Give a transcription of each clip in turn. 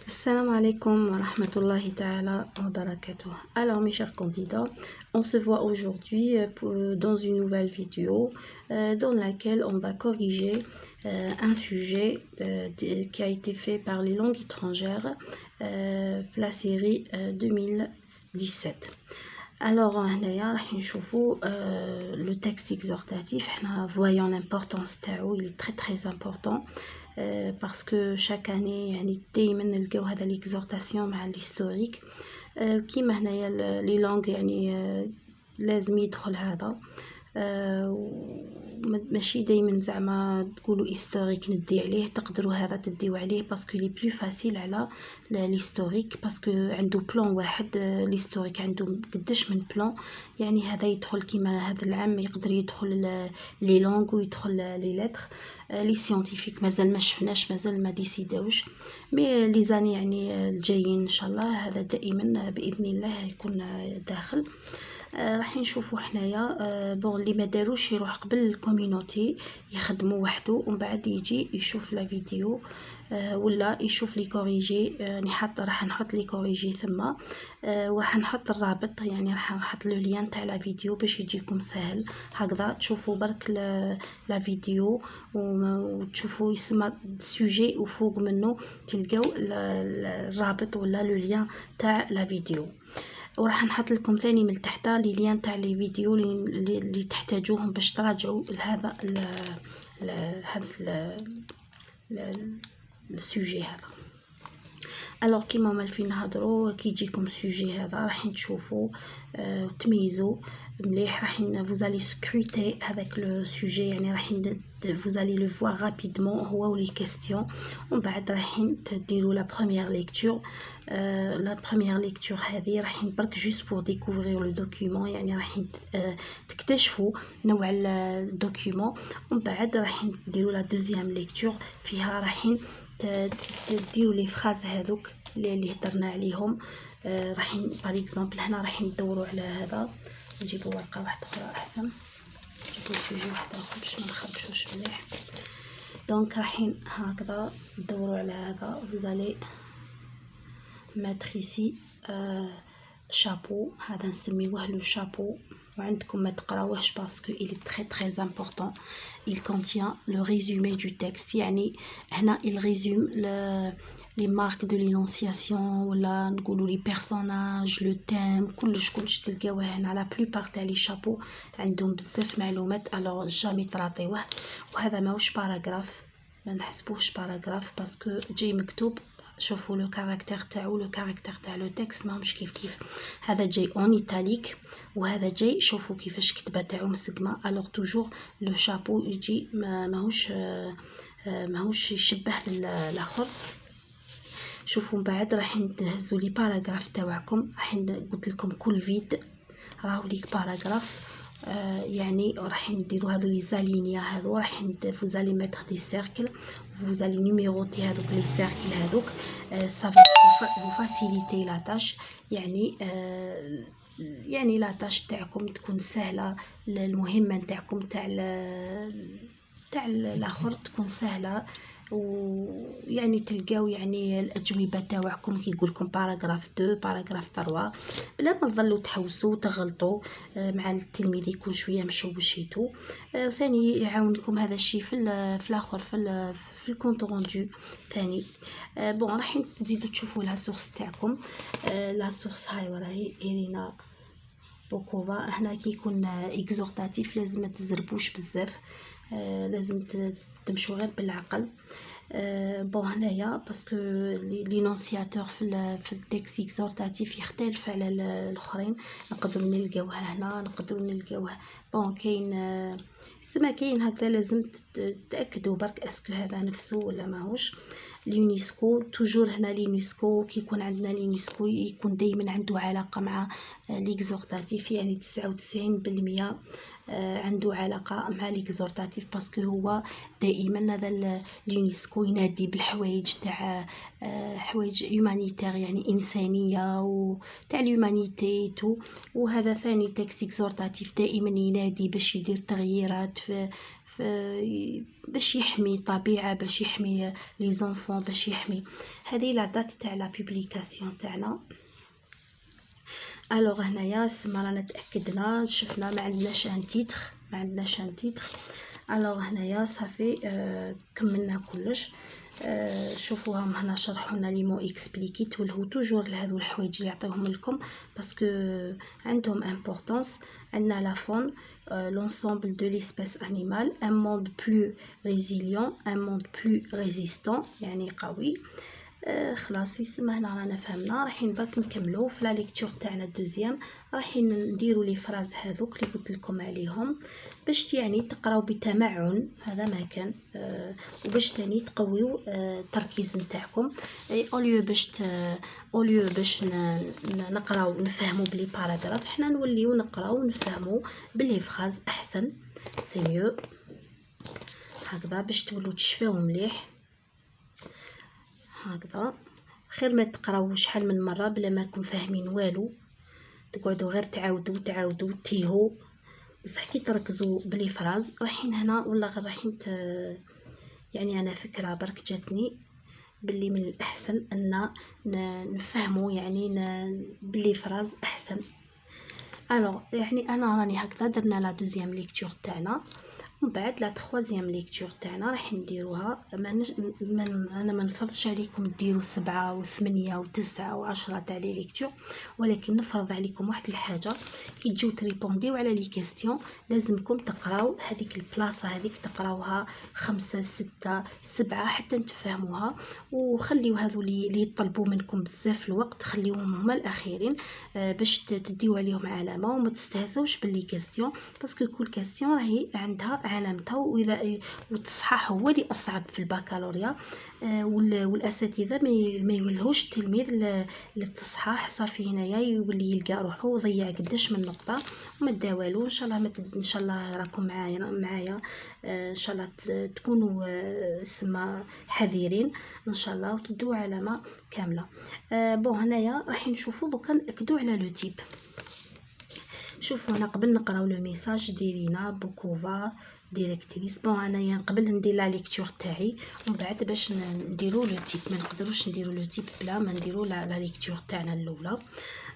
Assalamu alaikum wa rahmatullahi ta'ala wa barakatuh. Alors mes chers candidats, on se voit aujourd'hui dans une nouvelle vidéo dans laquelle on va corriger un sujet qui a été fait par les langues étrangères, la série 2017. Alors هنايا راح نشوفوا le texte exhortatif. Voyons l'importance تاعو, il est très important parce que chaque année يعني دائما نلقاو هذا l'exhortation مع l'historique. كيما هنايا les langues يعني لازم يدخل هذا. ماشي دايما زعما تقولوا هيستوريك ندي عليه, تقدروا هذا تديو عليه باسكو لي بلو فاسيل على الهيستوريك باسكو عنده بلان واحد. الهيستوريك عنده قداش من بلان, يعني هذا يدخل كيما هذا العام يقدر يدخل لي لونغ ويدخل لي لتر. لي سيانتيفيك مازال ما شفناش, مازال ما ديسيداوش, مي لي زاني يعني الجايين ان شاء الله هذا دائما باذن الله يكون داخل. راح نشوفوا حنايا بون اللي ما داروش يروح قبل الكوميونيتي يخدموا وحده ومن بعد يجي يشوف لا فيديو ولا يشوف لي كوريجي. راح نحط لي كوريجي ثم وراح نحط الرابط, يعني راح نحط له لين تاع لا فيديو باش يجيكم سهل هكذا تشوفوا برك لا فيديو وتشوفوا يسمى سوجي وفوق منه تلقاو الرابط ولا لو لين تاع لا فيديو. وراح نحط لكم ثاني من تحت لي لين تاع لي فيديو اللي تحتاجوهم باش تراجعوا لهذا السوجي هذا. الوغ كيما مالفين نهضروا كي يجيكم سوجي هذا راح تشوفوا تميزوا مليح. راح فوزالي سكروتي هذاك لو سوجي, يعني راح فوزالي لو فوا رابيدمون هو ولي كيستيون, ومن بعد راح تديروا لا بروميير ليكتور. لا بروميير ليكتور هذه راح برك جوست بور ديكوفرير لو دوكيومون, يعني راح تكتشفوا نوع الدوكيومون, ومن بعد راح ديروا لا دوزيام ليكتور فيها راح تديروا لي فراز هذوك اللي هضرنا عليهم. راح باغ اكزومبل هنا راح ندوروا على هذا, نجيبوا ورقه واحده اخرى احسن, نجيبوا سوجي واحد اخر باش ما نخربشوش مليح. دونك راح هكذا ندوروا على هذا. فوزالي mettre ici chapeau, هذا نسميوه لو شابو, وعندكم ما تقراوهش باسكو il est très important. Il contient le résumé du texte, يعني هنا il résume les marques de l'énonciation ولا نقولوا لي personnages, le thème, كلش تلقاوه هنا. لا plupart تاع لي شابو عندهم بزاف معلومات, alors جامي تراطيوه. وهذا ماهوش باراغراف, ما نحسبوهش باراغراف باسكو جاي مكتوب. شوفوا لو كاركتير تاعو, لو كاركتير تاع لو تكست ماهمش كيف هذا جاي اون ايتاليك وهذا جاي شوفوا كيفاش كتبه تاعو مسقمه. الوغ توجور لو شابو يجي ماهوش يشبه الاخر. شوفوا من بعد راح نهزوا لي باراغراف تاعكم, راح قلت لكم كل فيد راهو ليك باراغراف. يعني راح نديروا هذو لي زالينيا هذو, راح فوزالي ميتر دي سيركل, فوزالي نيميروتي هذوك لي سيركل هذوك. سا فو فاسيليتي لا تاش, يعني لا تاش تاعكم تكون سهله, المهمه نتاعكم تاع الاخر تكون سهله, ويعني تلقاو يعني الاجوبه تاعكم كي يقول لكم باراغراف 2 باراغراف 3 بلا ما تظلوا تحوسوا تغلطوا مع التلميذ يكون شويه مشوشيتو. ثاني يعاونكم هذا الشيء في الاخر في الكونت روندو ثاني. بون راح تزيدوا تشوفوا لا سورس تاعكم. لا سورس هاي وراهي إيرينا بوكوفا. هنا كي يكون اكزورتاتيف لازم ما تزربوش بزاف, لازم تمشوا غير بالعقل. بون هنايا باسكو لينونسياتور في التكست اكزورتاتيف يختلف على الاخرين, نقدروا نلقاوها هنا, نقدروا نلقاوه بون كاين هكذا. لازم تاكدوا برك اسكو هذا نفسه ولا ماهوش. اليونسكو توجور هنا, اليونسكو كي يكون عندنا اليونسكو يكون دائما عنده علاقه مع ليكزورتاتيف, يعني 99% عنده علاقه مع ليكزورتاتيف باسكو هو دائما هذا اليونسكو ينادي بالحوايج تاع حوايج هيومانيتير, يعني انسانيه وتاع الهيومانيتي وهذا ثاني تكست اكزورتاتيف دائما ينادي باش يدير تغييرات في باش يحمي الطبيعه، باش يحمي لي زونفون، باش يحمي. هذه لا دات تاع لا بوبليكاسيون تاعنا. الوغ هنايا سما رانا تاكدنا شفنا ما عندناش ان تيتر، ما عندناش ان تيتر. الوغ هنايا صافي كملنا كلش. شوفوهم هنا شرحوا لنا لي مو اكسبليكي، تولهو توجور لهذو الحوايج اللي يعطيوهم لكم باسكو عندهم امبورطونس. عندنا لا فون l'ensemble de l'espèce animale, un monde plus résilient, un monde plus résistant يعني قوي. خلاص يسمى هنا رانا فهمنا. رايحين برك نكملوا في لا ليكتور تاعنا الدوزيام. رايحين نديروا لي فراز هذوك اللي قلت لكم عليهم باش يعني تقراو بتمعن، هذا ما كان وباش ثاني تقويو التركيز نتاعكم. اوليو باش نقراو نفهموا بلي باراغراف، حنا نوليو نقراو ونفهموا بلي فراز احسن، سي ميو هكذا باش تولوا تشفاو مليح. هكذا خير ما تقراو شحال من مره بلا ما نكون فاهمين والو، تقعدوا غير تعاودوا تيهو. بصح كي تركزوا بلي فراز رايحين هنا ولا غير رايحين يعني انا فكره برك جاتني باللي من الاحسن ان نفهموا يعني بلي فراز احسن. الوغ يعني انا راني هكذا درنا لا دوزيام ليكتور تاعنا، ومن بعد لا تخوازيام ليكتور تاعنا راح نديروها. انا ما نفرضش عليكم ديروا 7 و8 و9 و10 تاع لي ليكتور، ولكن نفرض عليكم واحد الحاجه، كي تجيو تريبونديو على لي كيستيون لازمكم تقراو هذيك البلاصه هذيك، تقراوها 5 6 7 حتى تفهموها. وخليو هذو اللي يطلبوا منكم بزاف الوقت خليوهم هما الاخيرين باش تديو عليهم علامه، وما تستهزوش باللي كيستيون باسكو كل كيستيون راهي عندها علامتها. واذا والتصحيح هو اللي اصعب في البكالوريا، والاساتذه ما يولهوش التلميذ للتصحيح. صافي هنايا يولي يلقى روحو وضيع قداش من نقطه وما داوالو. ان شاء الله ان شاء الله راكم معايا ان شاء الله تكونوا سما حذرين ان شاء الله وتدوا علامه كامله. بون هنايا راح نشوفوا دوكا ناكدوا على لو تيب. شوفوا هنا قبل نقراو لو ميساج ديرينا بوكوفا ديريكتريس. بون انايا قبل ندير لا ليكتور تاعي ومن بعد باش نديرو لو تيب، ما نقدروش نديرو لو تيب بلا ما نديرو لا ليكتور تاعنا الاولى.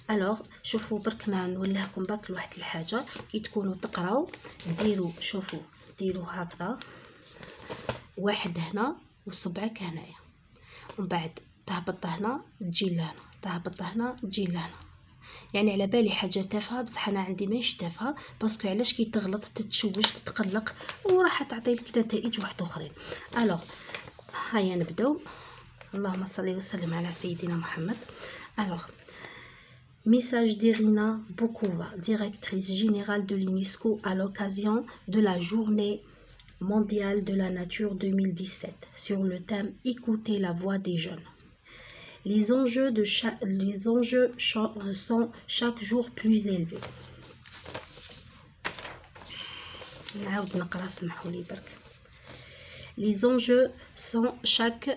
الوغ شوفوا برك نولهكم برك لواحد الحاجه، كي تكونوا تقراو ديروا شوفوا ديروا هكذا واحد هنا وصبعك هنايا، ومن بعد تهبط هنا تجي لهنا، تهبط هنا تجي لهنا. يعني على بالي حاجه تافهه بصح انا عندي ماهيش تافهه، باسكو علاش كي تغلط تتشوش تتقلق وراح تعطي لك نتائج واحد اخرين. الوغ هيا نبداو. اللهم صل وسلم على سيدنا محمد. الوغ message d'Irina Bokova, directrice générale de l'UNESCO à l'occasion de la journée mondiale de la nature 2017 sur le thème écouter la voix des jeunes. Les enjeux sont chaque jour plus élevés. Les enjeux sont chaque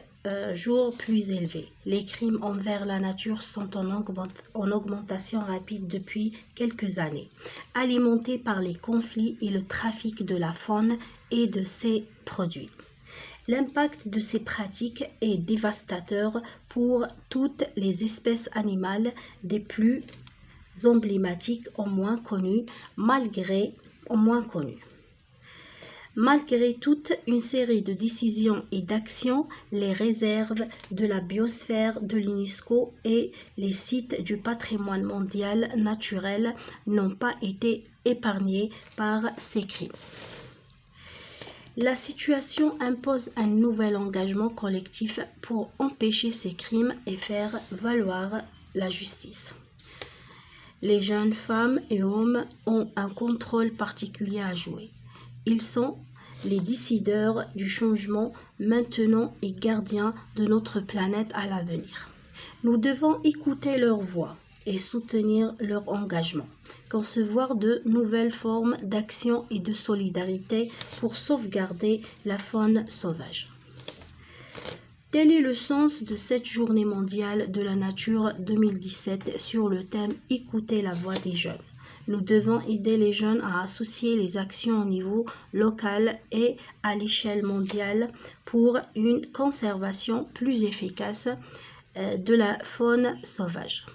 jour plus élevés. Les crimes envers la nature sont en augmentation rapide depuis quelques années, alimentés par les conflits et le trafic de la faune et de ses produits. L'impact de ces pratiques est dévastateur pour toutes les espèces animales, des plus emblématiques aux moins connues, Malgré toute une série de décisions et d'actions, les réserves de la biosphère de l'UNESCO et les sites du patrimoine mondial naturel n'ont pas été épargnés par ces crimes. La situation impose un nouvel engagement collectif pour empêcher ces crimes et faire valoir la justice. Les jeunes femmes et hommes ont un contrôle particulier à jouer. Ils sont les décideurs du changement maintenant et gardiens de notre planète à l'avenir. Nous devons écouter leur voix et soutenir leur engagement, concevoir de nouvelles formes d'action et de solidarité pour sauvegarder la faune sauvage. Tel est le sens de cette journée mondiale de la nature 2017 sur le thème Écouter la voix des jeunes. nous devons aider les jeunes à associer les actions au niveau local et à l'échelle mondiale pour une conservation plus efficace de la faune sauvage.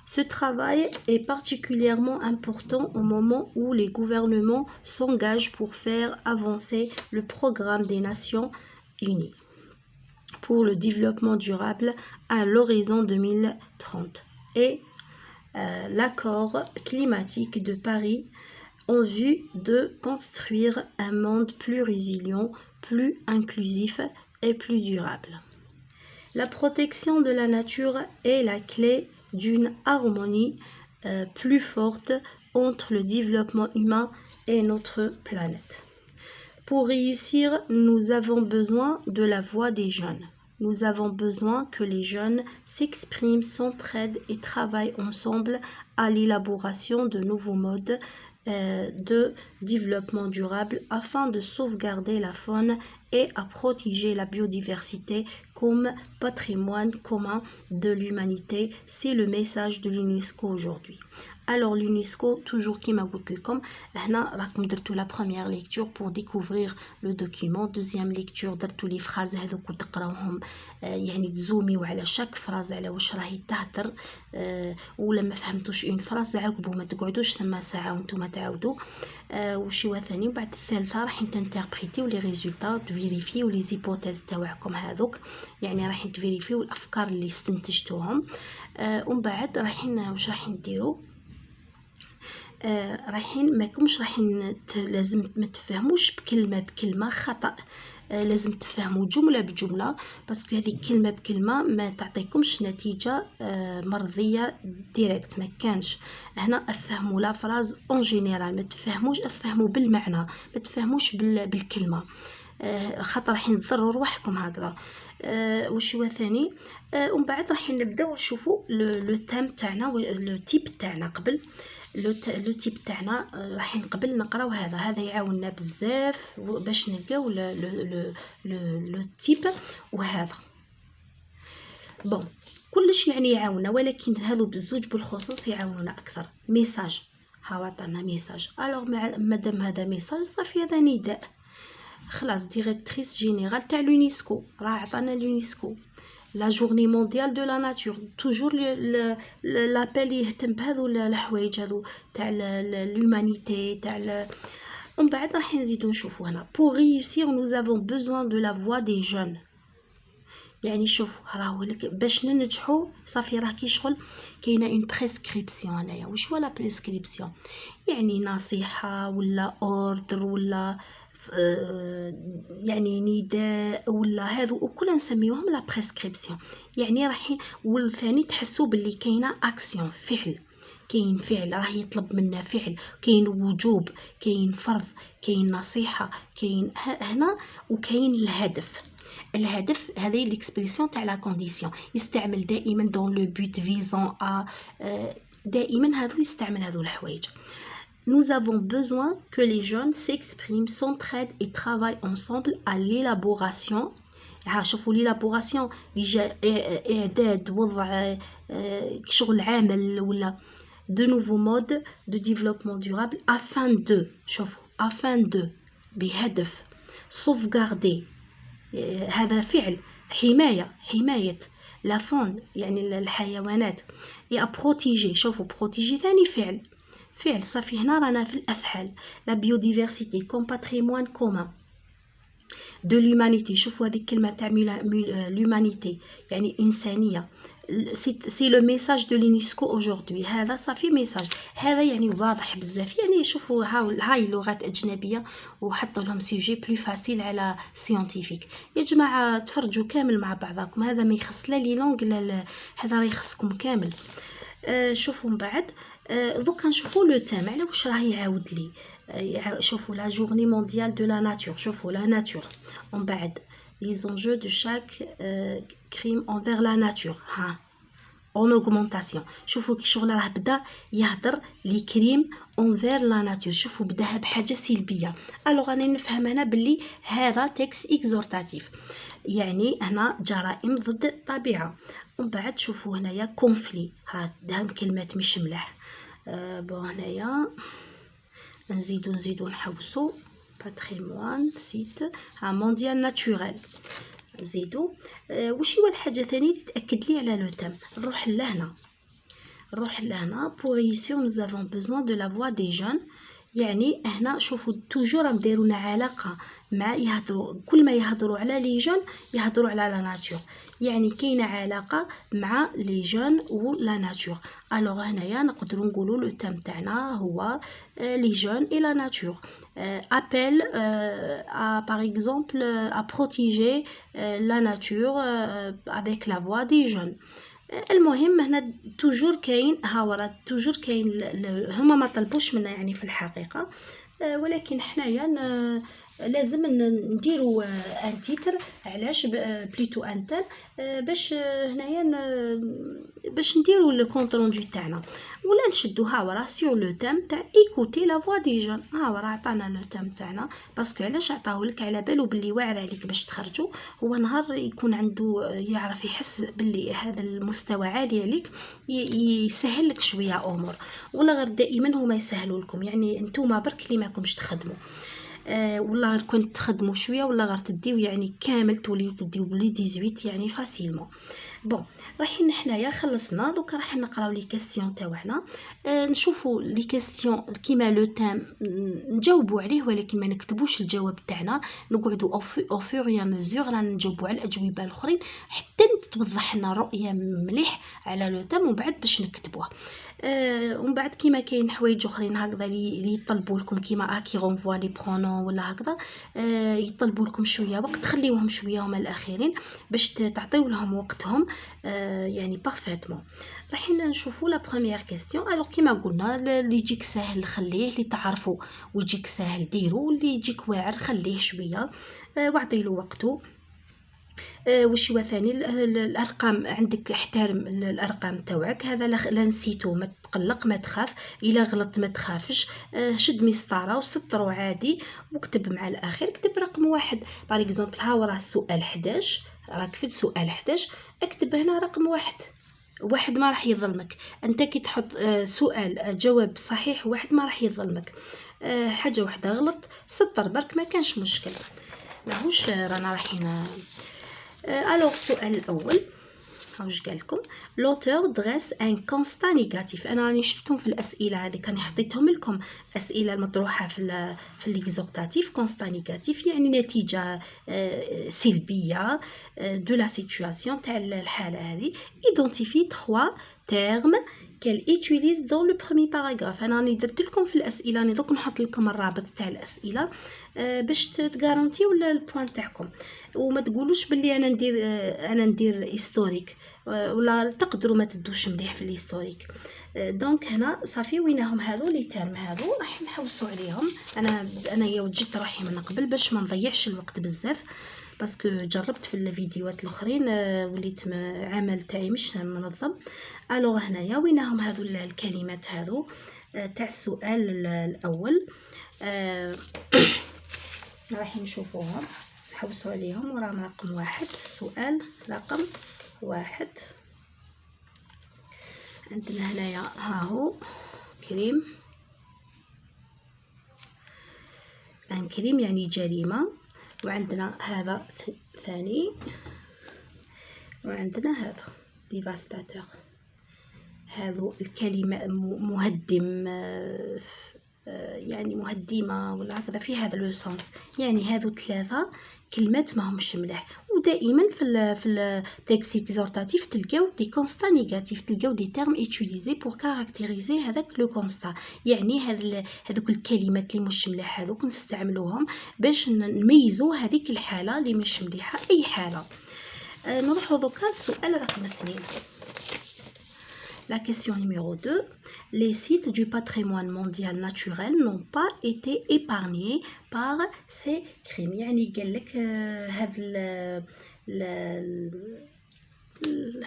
Ce travail est particulièrement important au moment où les gouvernements s'engagent pour faire avancer le programme des Nations Unies pour le développement durable à l'horizon 2030 et l'accord climatique de Paris en vue de construire un monde plus résilient, plus inclusif et plus durable. La protection de la nature est la clé d'une harmonie plus forte entre le développement humain et notre planète. Pour réussir, nous avons besoin de la voix des jeunes. Nous avons besoin que les jeunes s'expriment, s'entraident et travaillent ensemble à l'élaboration de nouveaux modes de développement durable afin de sauvegarder la faune et à protéger la biodiversité comme patrimoine commun de l'humanité. C'est le message de l'UNESCO aujourd'hui. Alors l'UNESCO, toujours كما قلت لكم هنا راكم درتوا لا première lecture pour découvrir le document. deuxième lecture درتوا لي فراز هذوك وتقراوهم يعني تزوميو على شاك فراز على واش راهي تهدر ولا ما فهمتوش اون فراز عقبوا ما تقعدوش ثم ساعه وانتم تعاودوا وشي ثاني. بعد الثالثه راح تنتربريتيو لي ريزولطا تفيريفيو لي زيبوتيز تاعكم هذوك يعني راح تفيريفيو الافكار اللي استنتجتوهم ومن بعد واش راح نديروا رايحين ماكمش رايحين لازم ما تفهموش بكلمه خطا لازم تفهموا جمله بجمله باسكو هذه كلمه بكلمه ما تعطيكمش نتيجه مرضيه ديريكت. ما كانش هنا افهموا لا فراز اون جينيرال، ما تفهموش افهموا بالمعنى، ما تفهموش بالكلمه خاطر راح تضروا روحكم هكذا. وش هو ثاني ومن بعد راح نبداو نشوفوا لو تيم تاعنا لو تيب تاعنا قبل لو تيب تاعنا راح قبل نقراو هذا يعاوننا بزاف باش نلقاو لو تيب وهذا بون كلش يعني يعاوننا، ولكن هذو بالزوج بالخصوص يعاونونا اكثر. ميساج ها عطانا ميساج الوغ مادام هذا ميساج صافي هذا نداء خلاص. ديريكتريس جينيرال تاع لونيسكو راه عطانا لونيسكو لا جورني مونديال دو لا ناتور توجور لابيل يهتم بهذو الحوايج هذو تاع لومانيتي تاع ومن بعد راح نزيدو نشوفو هنا pour réussir nous avons besoin de la voix des jeunes. يعني شوف راهو لك باش ننجحوا صافي راه كي شغل كاينه اون بريسكريبسيون هنايا. واش هو لا بريسكريبسيون؟ يعني نصيحه ولا اوردر ولا يعني نداء ولا هذو وكل نسميوهم لا بريسكريبسيون. يعني راح والثاني تحسوا باللي كاينه اكسيون فعل، كاين فعل راه يطلب منا فعل، كاين وجوب، كاين فرض، كاين نصيحه، كاين هنا وكاين الهدف هذه ليكسبريسيون تاع لا كونديسيون يستعمل دائما دون لو بوت فيزون ا دائما هذو يستعمل هذو الحوايج. Nous avons besoin que les jeunes s'expriment, s'entraident et travaillent ensemble à l'élaboration. شوفوا l'élaboration déjà إعداد وضع شغل عمل ولا de nouveaux modes de développement durable afin de بهدف sauvegarder هذا فعل حماية لا فون يعني الحيوانات et à protéger. شوفوا protéger ثاني فعل صافي. هنا رانا في الافعال لا بيوديفرسيتي كوم باتريمون كومان دو لومانيتي. شوفوا هذه الكلمه تاع لومانيتي يعني انسانيه. سي لو ميساج دو لونيسكو اودوربي. هذا صافي ميساج هذا يعني واضح بزاف. يعني شوفوا هاي لغات اجنبيه وحطوا لهم سيجي بلو فاسيل على سيانتيفيك. يا جماعه تفرجوا كامل مع بعضكم، هذا ما يخص لا لي لونغ هذا راه يخصكم كامل. شوفوا من بعد دوكا نشوفوا لو تيم على واش راه يعاود لي. شوفوا لا جورني مونديال دو لا ناتور. شوفوا لا ناتور ومن بعد لي زونجو دو شاك كريم انفير لا ناتور ها اون اوغمونطاسيون. شوفوا كي شغل راه بدا يهضر لي كريم انفير لا ناتور. شوفوا بداها بحاجه سلبيه. الوغ انا نفهم هنا باللي هذا تكست اكزورتاتيف يعني هنا جرائم ضد الطبيعه. ومن بعد شوفوا هنايا كونفلي ها كلمات مش ملاح بون هنايا نزيدو نحوسو باتريمون سيت مونديال ناتوريل. نزيدو واش هو الحاجه ثاني اللي تاكد لي على لو تام. نروح لهنا pour réussir nous avons besoin de la voix des jeunes. يعني هنا شوفوا توجور نديروا لنا علاقه مع يهضروا، كل ما يهضروا على لي جون يهضروا على لا ناتور، يعني كاينه علاقه مع لي جون و لا ناتور. الوغ هنايا نقدروا نقولوا لو تام تاعنا هو لي جون اي لا ناتور. appel à par exemple à protéger la nature avec la voix des jeunes. المهم هنا توجور كاين هاورا توجور كاين هما ما طلبوش منا يعني في الحقيقه، ولكن حنايا لازم نديروا ان تيتر. علاش بليتو انتر باش هنايا باش نديروا الكونطروندو تاعنا، ولا نشدو هاورا سور لو تام تاع ايكوتي لا فوا دي جون. هاورا عطانا لو تام تاعنا باسكو علاش عطاهولك على بالو بلي واعر عليك باش تخرجوا. هو نهار يكون عنده يعرف يحس بلي هذا المستوى عالي عليك يسهل لك شويه امور، ولا غير دائما هما يسهلوا لكم، يعني نتوما برك اللي ماكمش تخدموا ولا غير كنت تخدموا شويه ولا غير تديو يعني كامل توليو تديو بلي 18 يعني فاسيلمون. بون رايحين حنايا خلصنا دوكا راح نقراو لي كاستيون تاعنا. نشوفوا لي كاستيون كيما لو تام نجاوبوا عليه ولكن ما نكتبوش الجواب تاعنا، نقعدوا او فور يا مزور رانا نجاوبوا على الاجوبه الاخرين حتى توضح لنا رؤيه مليح على لو تام ومن بعد باش نكتبوه. ومن بعد كيما كاين حوايج اخرين هكذا اللي يطلبوا لكم كيما كي غونفوا لي برونون ولا هكذا يطلبوا لكم شويه وقت، خليوهم شويه هما الاخرين باش تعطيو لهم وقتهم يعني بارفيتمون. رايحين نشوفوا لا بروميير كيستيون. الوغ كيما قلنا اللي يجيك ساهل خليه، اللي تعرفوا ويجيك ساهل ديروا، اللي يجيك واعر خليه شويه واعطيله وقته. وش هو ثاني الارقام عندك، احترم الارقام تاعك، هذا لا نسيتو ما تقلق ما تخاف، الا غلط ما تخافش، شد مسطره وسطرو عادي واكتب مع الاخير، كتب رقم واحد باغ اكزومبل. ها وراه السؤال 11 راك في السؤال 11 اكتب هنا رقم واحد ما راح يظلمك. انت كي تحط سؤال جواب صحيح واحد ما راح يظلمك. حاجه واحده غلط سطر برك ما كانش مشكل، ماهوش رانا رايحين. الوغ السؤال الاول واش قالكم؟ لوتور دريس ان كونستا نيجاتيف. انا راني شفتهم في الاسئله هذه كان حطيتهم لكم اسئله المطروحه في ليكزورتاتيف. كونستا نيجاتيف يعني نتيجه سلبيه دو لا سيتوياسيون تاع الحاله هذه. ايدونتيفي 3 تيرم qu'elle utilise dans le premier paragraphe. انا راني درت لكم في الاسئله، راني دوك نحط لكم الرابط تاع الاسئله باش تغارونتيو البوان تاعكم، وما تقولوش باللي انا ندير هيستوريك ولا تقدروا ما تدوش مليح في الهيستوريك. دونك هنا صافي وينهم هذو لي تيرم هذو راح نحوسوا عليهم. انا يا وجدت روحي من قبل باش ما نضيعش الوقت بزاف، باسكو جربت في الفيديوهات الاخرين وليت عمل تاعي مش منظم. الوغ هنايا وينهم هذو الكلمات هذو تاع السؤال الاول راح نشوفوهم نحوسوا عليهم. وراهم رقم واحد، السؤال رقم واحد عندنا هنايا ها هو كريم. ان كريم يعني جريمه، وعندنا هذا ثاني، وعندنا هذا ديفاستاتور. هذو الكلمة مهدم يعني مهدمة ولا هكذا في هذا لو سونس، يعني هذو 3 كلمات ما همش ملاح. ودائما في التكست اكزورتاتيف تلقاو دي كونستا نيجاتيف، تلقاو دي تيرم ايتيليزي بور كاركتيريزي هذاك لو كونستا، يعني هذوك الكلمات اللي مش ملاح هذوك نستعملوهم باش نميزو هذيك الحالة اللي مش مليحة اي حالة. نروحو دوكا السؤال رقم 2. La question numéro 2. Les sites du patrimoine mondial naturel n'ont pas été épargnés par ces crimes. يعني قال لك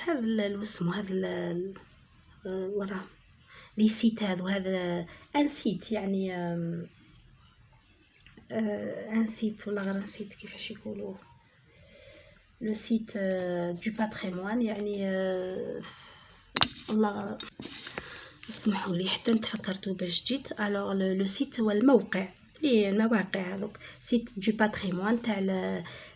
هذا اسمه هذا وراه لي سيت هذا ان سيت يعني ان سيت ولا غير نسيت كيفاش يقولوا لو سيت دو باتريمون يعني والله اسمحوا لي حتى تفكرتوا باش جيت. الوغ لو سيت هو الموقع، لي المواقع هذوك سيت دو باتريمون تاع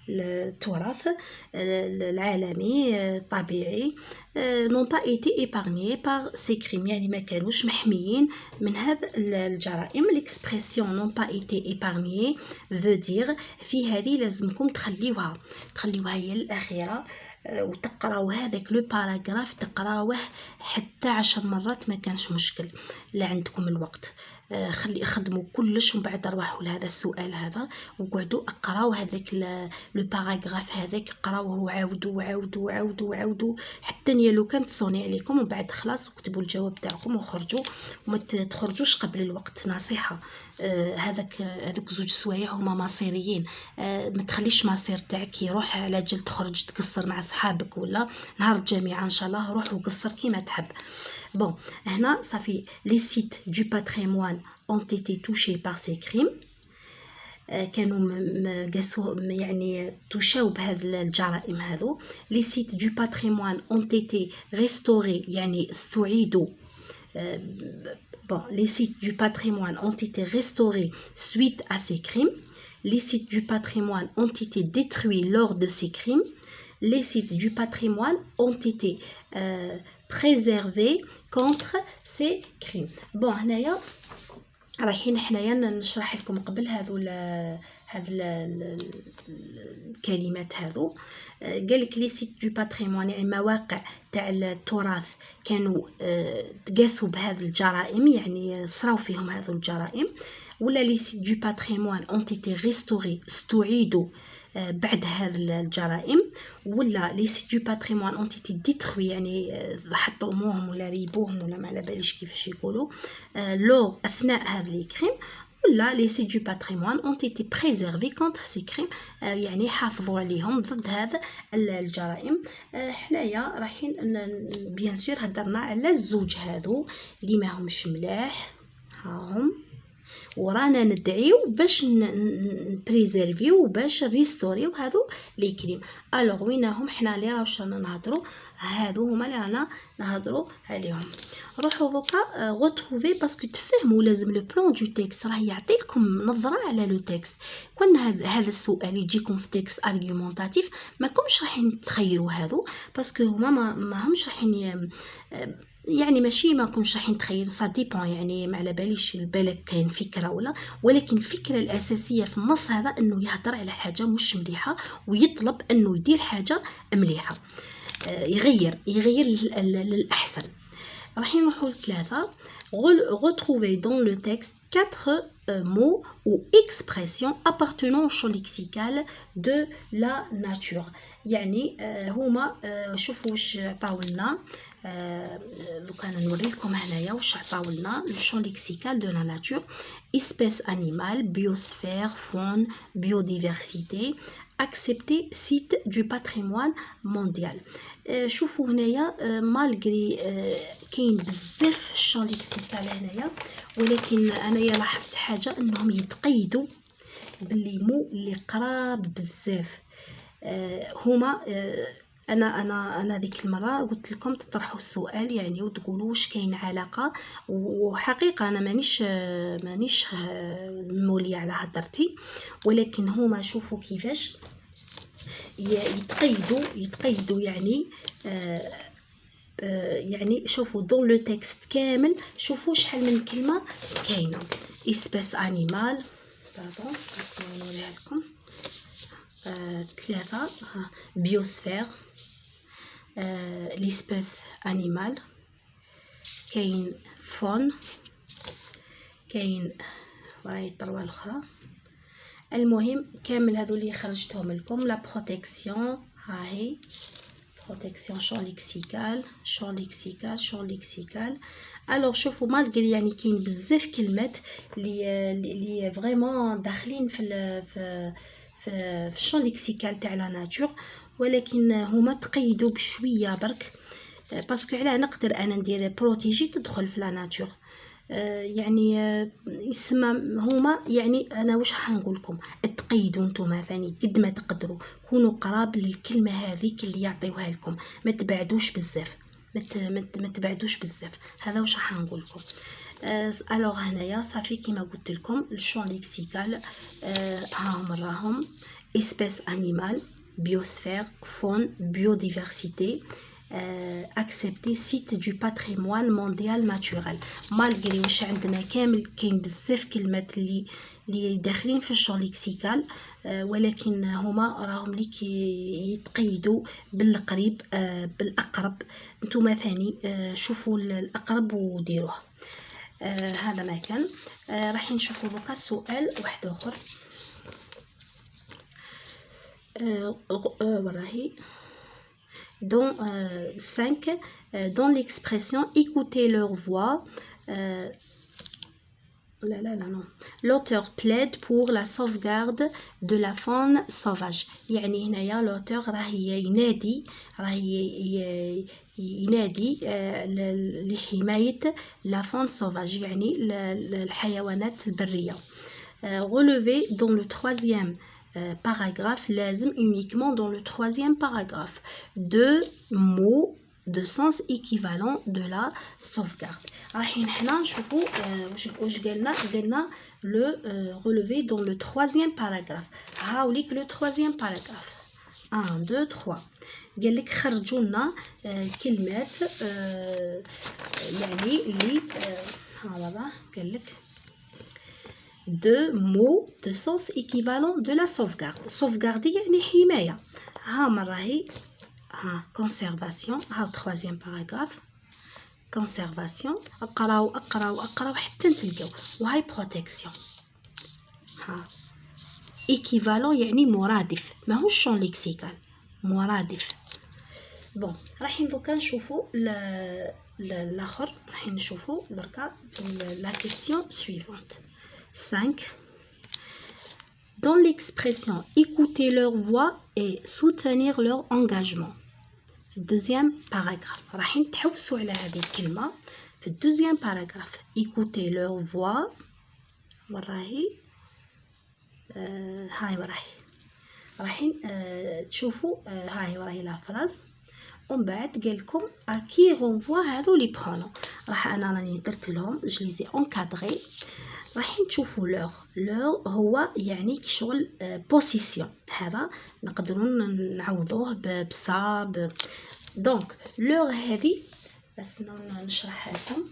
التراث العالمي الطبيعي، نون با ايتي ايبارنيي بار سي كريم، يعني ما كانوش محميين من هذا الجرائم. ليكسبرسيون نون با ايتي ايبارنيي فو دير في هذه لازمكم تخليوها هي الاخيره، وتقراو هذاك لو باراغراف تقراوه حتى 10 مرات ما كانش مشكل. لا عندكم الوقت خلي خدموا كلش ومن بعد روحوا لهذا السؤال هذا وقعدوا اقراو هذاك لو باراغراف هذاك، قراوه وعاودوا حتى لو كانت تصوني عليكم، ومن بعد خلاص وكتبوا الجواب تاعكم وخرجوا، وما تخرجوش قبل الوقت. نصيحه هذوك زوج سوايع هما مصيريين، ما تخليش مصير تاعك يروح على جل تخرج تقصر مع صحابك ولا نهار الجامعه ان شاء الله، روح وقصر كيما تحب. بون هنا صافي لي سيت دو باتريمون ont été touchés par ces crimes، كانوا قاسوا يعني توشاو بهذه الجرائم هذو. لي سيت دو باتريمون ont été restaurés يعني استعيدوا. Bon, les sites du patrimoine ont été restaurés suite à ces crimes. Les sites du patrimoine ont été détruits lors de ces crimes. Les sites du patrimoine ont été préservés contre ces crimes. Bon, هنايا رايحين حنايا نشرح لكم قبل هاد الكلمات هذو. قالك لي سيت دو باتريمون يعني مواقع تاع التراث كانوا تقاسوا بهذه الجرائم، يعني صراو فيهم هذو الجرائم. ولا لي سيت دو باتريمون اون تيتي ريستوري استعيدوا بعد هذه الجرائم. ولا لي سيت دو باتريمون اون تيتي ديتروي يعني حطموهم ولا ريبوهم ولا ما على باليش كيفاش يقولوا لو اثناء هذا لي كريم. ولا لي سيت دو باتريمون اون تيتي بريزيرفي كونتر سي كريم، يعني حافظوا عليهم ضد هذا الجرائم. حنايا رايحين بيان سور هضرنا على الزوج هذو اللي ما همش ملاح هاهم، ورانا ندعيو باش نبريزيرفيو باش ريستوريو هذو لي كريم. الوغ وينهم حنا اللي رانا نهضروا، هذو هما اللي رانا نهضروا عليهم. روحوا دوكا غوتروفي باسكو تفهموا لازم لو بلان دو تيكست راه يعطيكم نظره على لو تيكست. كون هذا السؤال يجيكم في تيكست ارغيومونطاتيف ما كومش رايحين تخيروا هذو باسكو هما ما همش رايحين يعني ماشي ما كنتش رايحين تخيل سا ديبون، يعني ما على باليش البالك كاين فكره ولا، ولكن الفكره الاساسيه في النص هذا انه يهضر على حاجه مش مليحه ويطلب انه يدير حاجه مليحه، يغير للاحسن. رايحين نروحوا لثلاثه. retrouver dans le texte 4 mots ou expressions appartenant au champ lexical de la nature. يعني هما شوفوا واش عطاو لنا. دوك انا نوريلكم هنايا واش عطاو لنا لو champ lexical de la nature: espèce animale, biosphère, faune, biodiversité, accepté site du patrimoine mondial. شوفوا هنايا مالغري كاين بزاف الشون ليكسيكال هنايا، ولكن انايا لاحظت حاجه انهم يتقيدوا باللي مو اللي قراب بزاف. هما انا ديك المره قلت لكم تطرحوا السؤال يعني وتقولوا واش كاين علاقه، وحقيقه انا مانيش موليه على هضرتي، ولكن هما شوفوا كيفاش يتقيدوا يعني يعني شوفوا دون لو تكست كامل شوفوا شحال من كلمه كاينه. اسباس انيمال باردون نوريها لكم 3 بيوسفير ليسباس انيمال، كاين فون، كاين راهي الطروه الاخرى. المهم كامل هذو اللي خرجتهم لكم. لا بروتيكسيون هاهي بروتيكسيون شون ليكسيكال. الوغ شوفوا مالغري يعني كاين بزاف كلمات اللي فريمون داخلين في الشون ليكسيكال تاع لا ناتور، ولكن هما تقيدوا بشويه برك باسكو علاه نقدر انا ندير بروتيجي تدخل في لا ناتور. يعني يسمى هما يعني انا واش حنقول لكم تقيدوا نتوما ثاني قد ما تقدروا كونوا قراب للكلمه هذيك اللي يعطيوها لكم، ما تبعدوش بزاف. ما تبعدوش بزاف. هذا واش راح نقول لكم. الوغ هنايا صافي كيما قلت لكم الشون ليكسيكال هاهم راهم espèce animal, biosphère, faune, biodiversité, accepté site du patrimoine mondial naturel. malgré واش عندنا كامل كاين بزاف كلمات اللي داخلين في الشون ليكسيكال، ولكن هما راهم لي يتقيدوا بالقريب بالاقرب. نتوما ثاني شوفوا الاقرب وديروه. هذا ما كان. راح نشوفوا دوكا سؤال واحد اخر. وراهي dans 5 dans l'expression écouter leur voix, non. L'auteur plaide pour la sauvegarde de la faune sauvage. يعني هنايا l'auteur ينادي لحماية la faune sauvage، يعني الحيوانات البرية. Relevé dans le 3e paragraphe، لازم uniquement dans le 3e paragraphe 2 mots de sens équivalent de la sauvegarde. رايحين حنا نشوفوا واش قالنا le relevé dans le 3e paragraphe. هاوليك le 3e paragraphe 1 2 3 قال لك خرجوا لنا كلمات يعني اللي هذا قال لك deux mots de sens équivalent de la sauvegarde. sauvegarde يعني حماية. ها راهي conservation، ها 3e paragraphe conservation. اقراو حتى تلقاو. وهاي protection. ها équivalent يعني مرادف، ماهوش شون ليكسيكال، مرادف. بون رايحين دوكا نشوفوا الاخر. رايحين نشوفوا دركا la question suivante 5. Dans l'expression écouter leur voix et soutenir leur engagement. في الدوزيام باراغراف رايحين تحوسوا على هذه الكلمة. في الدوزيام باراغراف écouter leur voix وراهي هاي وراهي رايحين تشوفوا هاي وراهي لا فراز. ومن بعد قال لكم اكي رونفوا هذو لي برونون. راح انا راني درت لهم جليزي اونكادري. رايحين تشوفوا لور هو يعني كشغل بوزيسيون. هذا نقدروا نعوضوه بصا دونك لور هذه بس نشرحها لكم.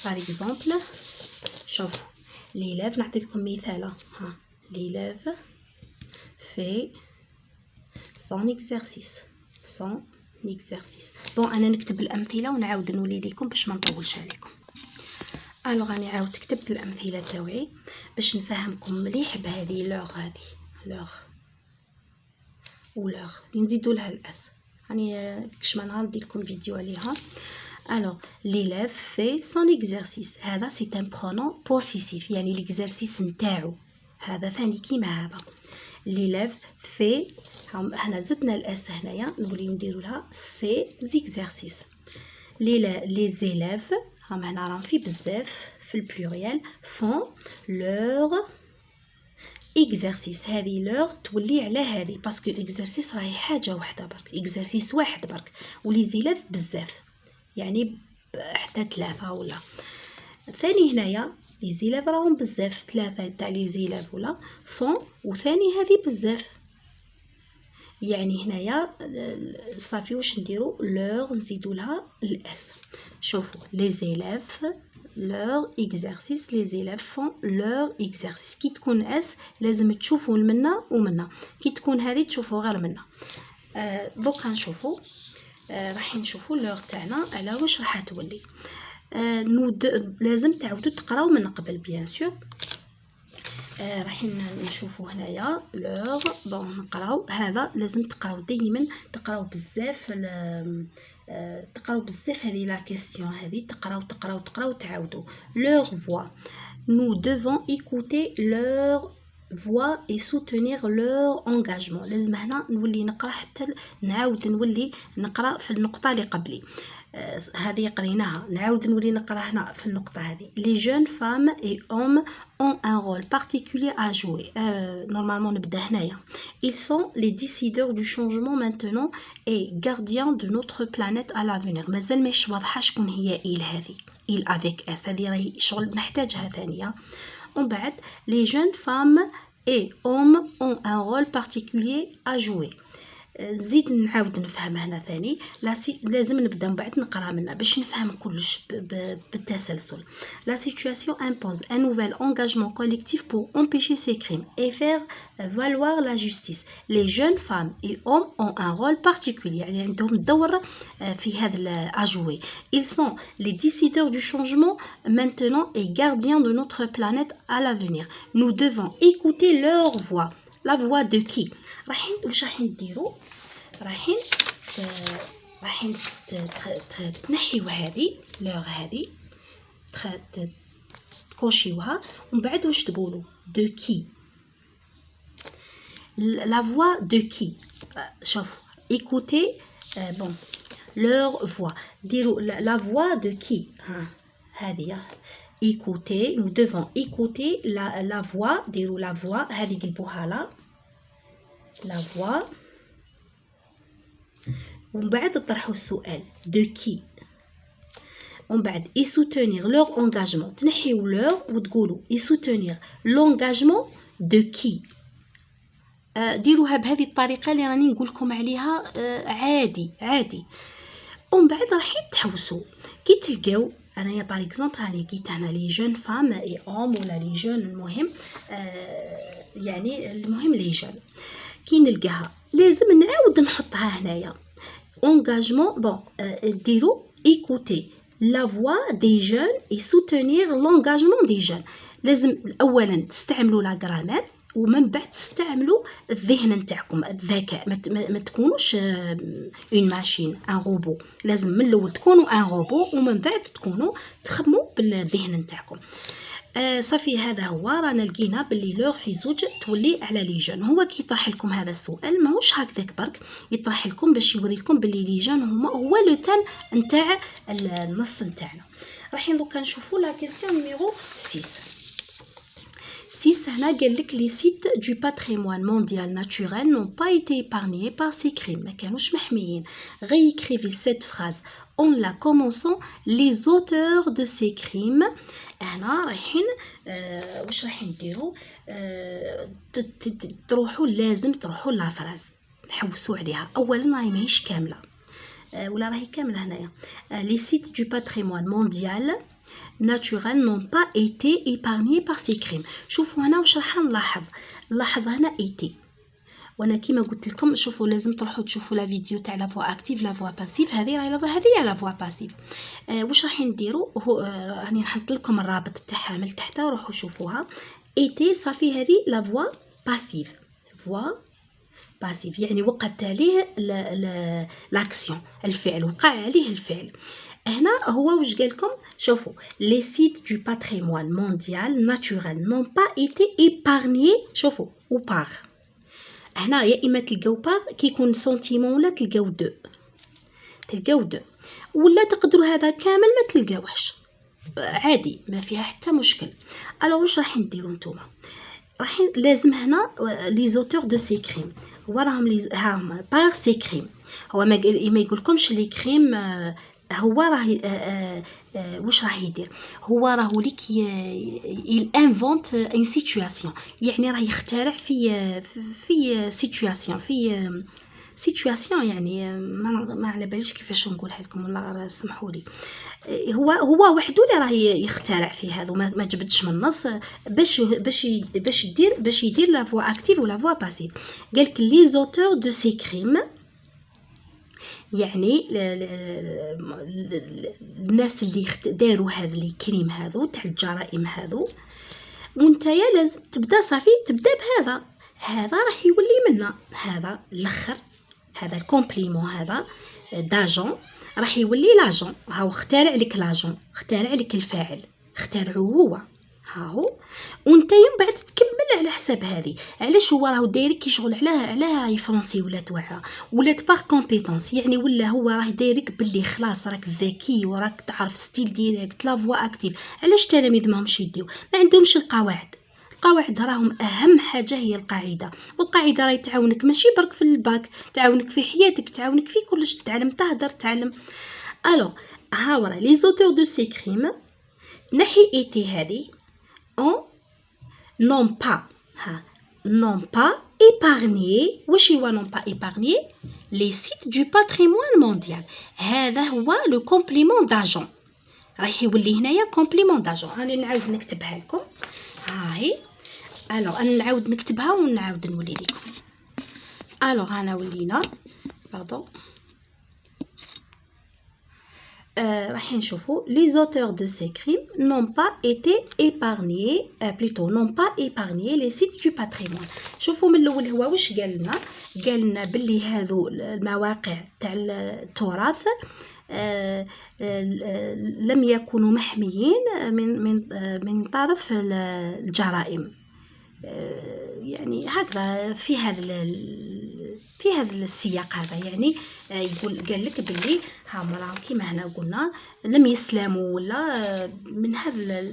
بار اكزومبل شوفوا ليلاف نعطي لكم مثال. ها ليلاف في son exercice. بون انا نكتب الامثله ونعاود نولي لكم باش ما نطولش عليكم. الوغ راني عاود كتبت الامثله تاوعي باش نفهمكم مليح بهذه لوغ ولوغ نزيدوا لها الاس. راني كش ما نهار ندير لكم فيديو عليها. الوغ ليلاف في son exercice. هذا سي ان برونون بوسيسيف يعني ليكزارسيس نتاعو. هذا ثاني كيما هذا ليلاف في. هنا زدنا الاس هنايا نولي نديروا لها سي زيكزارسيس. لي زيلاف هم هنا راهم في بزاف في البلوريال فون لور اكزارسيس. هذه لور تولي على هذه باسكو اكزارسيس راهي حاجه واحده برك، اكزارسيس واحد برك، ولي زيلاف بزاف يعني حتى 3 ولا. ثاني هنايا لي زيلاف راهم بزاف 3 تاع لي زيلاف ولا فون، وثاني هذه بزاف يعني هنايا صافي واش نديرو لور نزيدو لها الاس. شوفوا لي زيلاف لور اكزارسيس لي زيلاف فون لور اكزارسيس. كي تكون اس لازم تشوفوا المنا ومنا، كي تكون هذه تشوفوا غير منا. دوكا نشوفوا راح نشوفوا لور تاعنا على واش راح تولي. لازم تعاودوا تقراو من قبل بيان سور. راح نشوفوا هنايا لور. بون نقراو هذا لازم تقراو دائما، تقراو بزاف هذه لا كيسيون هذه تقراو تعاودوا. لور فوا nous devons écouter leur voix et soutenir leur engagement. لازم هنا نولي نقرا حتى نعاود نولي نقرا في النقطه اللي قبلي. هذه قريناها، نعاود نولي نقرا هنا في النقطه هذه. les jeunes femmes et hommes ont un rôle particulier à jouer. Normalement نبدا هنايا. ils sont les décideurs du changement maintenant et gardiens de notre planète à l'avenir. مازال مش واضحه شكون هي هذه il avec s، هذه راهي شغل نحتاجها ثانيه. ومن بعد les jeunes femmes et hommes ont un rôle particulier à jouer. نزيد نعاود نفهم هنا ثاني، لازم نبدا من بعد نقرا منها باش نفهم كلش بالتسلسل. La situation impose un nouvel engagement collectif pour empêcher ces crimes et faire valoir la justice. Les jeunes femmes et hommes ont un rôle particulier، يعني عندهم دور في هذا à jouer. Ils sont les décideurs du changement maintenant et gardiens de notre planète à l'avenir. Nous devons écouter leur voix. لا فوا دو كي. واش راح نديرو؟ راح تنحيو هذه لوغ، هذه تكوشيوها، ومن بعد واش تقولوا؟ دو كي. لا فوا دو كي. شوفوا ايكوتي بون لوغ فوا، ديروا لا فوا دو كي. هذه écouter, nous devons écouter la voix, ديروا la voix، هذه قلبوها la voix، ومن بعد تطرحوا السؤال de qui، ومن بعد et soutenir leur engagement، تنحيو leur وتقولوا et soutenir l'engagement de qui. ديروها بهذه الطريقة اللي راني نقول لكم عليها، عادي. ومن بعد راح تحوسوا كي تلقاو. انايا باغ اكزومبل راني لقيت هنا لي جون فام اي اوم ولا لي جون، المهم يعني المهم لي جون، كي نلقاها لازم نعاود نحطها هنايا engagement. بون ديروا écouter la voix des jeunes et soutenir l'engagement des jeunes. لازم اولا تستعملوا لا غرامير، ومن بعد تستعملوا الذهن نتاعكم، الذكاء. ما تكونوش اون ماشين ان روبو، لازم من الاول تكونوا ان روبو، ومن بعد تكونوا تخدموا بالذهن نتاعكم. صافي هذا هو. رانا لقينا باللي لوغ في زوج تولي على لي جون. هو كي يطرح لكم هذا السؤال ماهوش هكذاك برك، يطرح لكم باش يوري لكم باللي لي جون هو لو تام نتاع النص نتاعنا. راح دوكا نشوفوا لا كيسيون نيميرو 6. هنا قال لك les sites du patrimoine mondial naturel n'ont pas été épargnés par ces crimes. ما كانوش محميين. réécrivez cette phrase en la commençant les auteurs de ces crimes. هنا رايحين واش راح نديروا؟ تروحوا لازم تروحوا لا فراز نحوسوا عليها. اولا راهي ماهيش كامله ولا راهي كامله هنايا. les sites du patrimoine mondial naturel n'ont pas été épargnés par ces crimes. شوفوا هنا واش راح نلاحظ هنا été، وانا كيما قلت لكم شوفوا لازم تروحوا تشوفوا لا فيديو تاع لا فوا اكتيف لا فوا باسيف. هذه لا فوا باسيف. واش راح نديروا؟ راني نحط لكم الرابط تاعها من تحت، روحوا شوفوها. été صافي هذه لا فوا باسيف. باسيف يعني وقعت عليه لاكسيون، الفعل وقع عليه الفعل. هنا هو واش قال لكم؟ شوفوا les sites du patrimoine mondial naturel n'ont pas été épargnés. شوفوا ou par، هنا يا اما تلقاو par كي يكون سنتيمون ولا تلقاو دو ولا تقدروا هذا كامل ما تلقاوهش، عادي ما فيها حتى مشكل. الوغ واش راح نديروا نتوما؟ راح لازم هنا لي زوتور دو سي كريم، هو راهم هاهما بار سي كريم. هو ما يقولكمش لي كريم، هو راه واش راه يدير؟ هو راه ليك il invente une situation، يعني راه يخترع في سيتواسيون يعني ما على باليش كيفاش نقولها لكم، والله سمحوا لي. هو وحده اللي راه يخترع في هذا، ما جبدش من النص باش يدير لا فوا اكتيف ولا فوا باسيف. قالك لي زوتور دو سي كريم، يعني الناس اللي داروا هذا لي كريم هذو تاع الجرائم هذو، وانتيا لازم تبدا صافي تبدا هذا راح يولي منا هذا الاخر، هذا الكومبليمون هذا داجون راح يولي لاجون. هاو اخترع لك لاجون، اخترع لك الفاعل، اخترعوه هو. ها هو. وانت من بعد تكمل على حساب هذه. علاش هو راهو دايرك كيشغل على هاي فرونسي ولات واعره ولات باغ كومبيتونس، يعني ولا هو راه دايرك باللي خلاص راك ذكي وراك تعرف ستيل ديريكت لا فوا اكتيف. علاش التلاميذ ماهمش يديو؟ ما عندهمش القواعد. القواعد راهم اهم حاجه هي القاعده، والقاعده راهي تعاونك ماشي برك في الباك، تعاونك في حياتك، تعاونك في كلش، تعلم تهدر، تعلم. الوغ ها ورا لي زوتور دو سي كريم نحي ايتي هذه on n'ont pas n'ont pas épargné. واش هو n'ont pas épargné les sites du patrimoine mondial. هذا هو لو كومبليمون داجون، راح يولي هنايا كومبليمون داجون. راني نعاود نكتبها لكم، ها هي. الوغ انا نعاود نكتبها ونعاود نولي لكم. الوغ انا ولينا باردون. راح نشوفوا les auteurs de ces crimes n'ont pas été épargnés plutôt n'ont pas épargné les sites du patrimoine. شوفوا من الاول هو واش قال لنا باللي هذو المواقع تاع التراث لم يكونوا محميين من طرف الجرائم. يعني هكذا في هذا السياق هذا، يعني قال لك باللي ها كيما هنا قلنا لم يسلموا ولا من هذا.